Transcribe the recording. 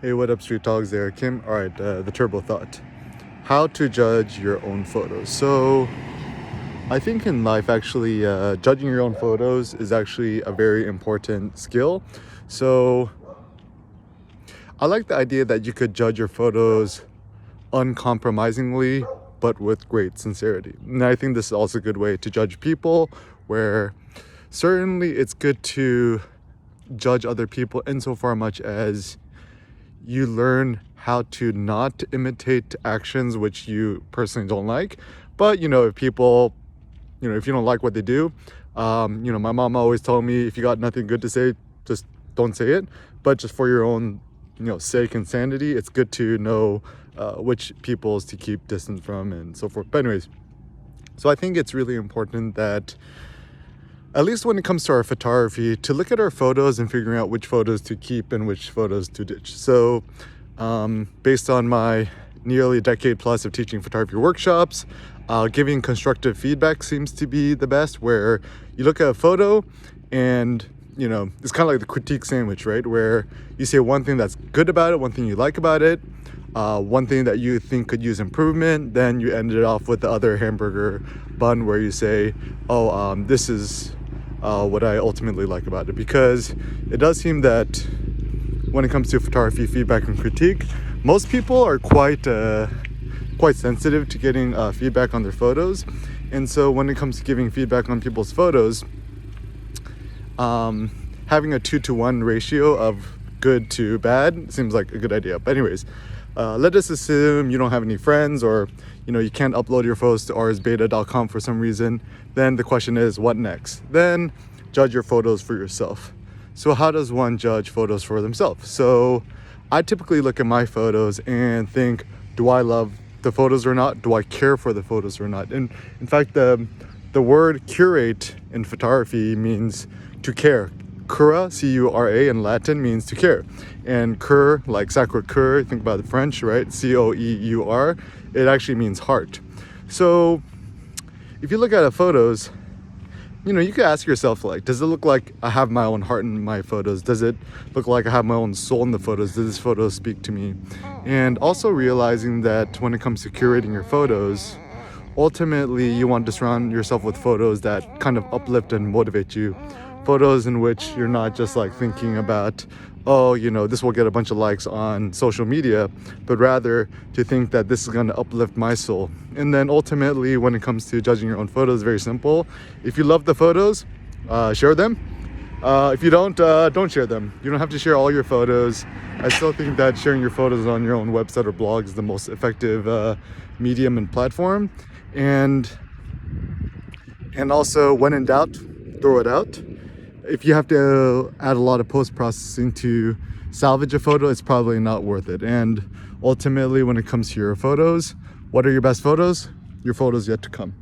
Hey, what up, street dogs? There, Kim. All right, the turbo thought. How to judge your own photos. So, I think in life, actually, judging your own photos is actually a very important skill. So, I like the idea that you could judge your photos uncompromisingly, but with great sincerity. And I think this is also a good way to judge people, where certainly it's good to judge other people insofar much as you learn how to not imitate actions which you personally don't like. But if people, if you don't like what they do, my mom always told me, if you got nothing good to say, just don't say it. But just for your own sake and sanity, it's good to know which peoples to keep distant from and so forth. But anyways, so I think it's really important that, at least when it comes to our photography, to look at our photos and figuring out which photos to keep and which photos to ditch. So based on my nearly a decade plus of teaching photography workshops, giving constructive feedback seems to be the best, where you look at a photo and it's kind of like the critique sandwich, right? Where you say one thing that's good about it, one thing you like about it, one thing that you think could use improvement, then you end it off with the other hamburger bun where you say, this is what I ultimately like about it. Because it does seem that when it comes to photography feedback and critique, most people are quite sensitive to getting feedback on their photos. And so when it comes to giving feedback on people's photos, having a 2-to-1 ratio of good to bad seems like a good idea. But anyways, let us assume you don't have any friends, or you can't upload your photos to arsbeta.com for some reason. Then the question is, what next? Then judge your photos for yourself. So how does one judge photos for themselves? So I typically look at my photos and think, do I love the photos or not? Do I care for the photos or not? And in fact, the word curate in photography means to care. Cura, C-U-R-A, in Latin means to care. And cœur, like sacré-cœur, think about the French, right? C-O-E-U-R, it actually means heart. So if you look at the photos, you could ask yourself, like, does it look like I have my own heart in my photos? Does it look like I have my own soul in the photos? Does this photo speak to me? And also realizing that when it comes to curating your photos, ultimately you want to surround yourself with photos that kind of uplift and motivate you. Photos in which you're not just like thinking about, this will get a bunch of likes on social media, but rather to think that this is going to uplift my soul. And then ultimately, when it comes to judging your own photos, very simple. If you love the photos, share them. If you don't share them. You don't have to share all your photos. I still think that sharing your photos on your own website or blog is the most effective medium and platform. And also, when in doubt, throw it out. If you have to add a lot of post-processing to salvage a photo, it's probably not worth it. And ultimately, when it comes to your photos, what are your best photos? Your photos yet to come.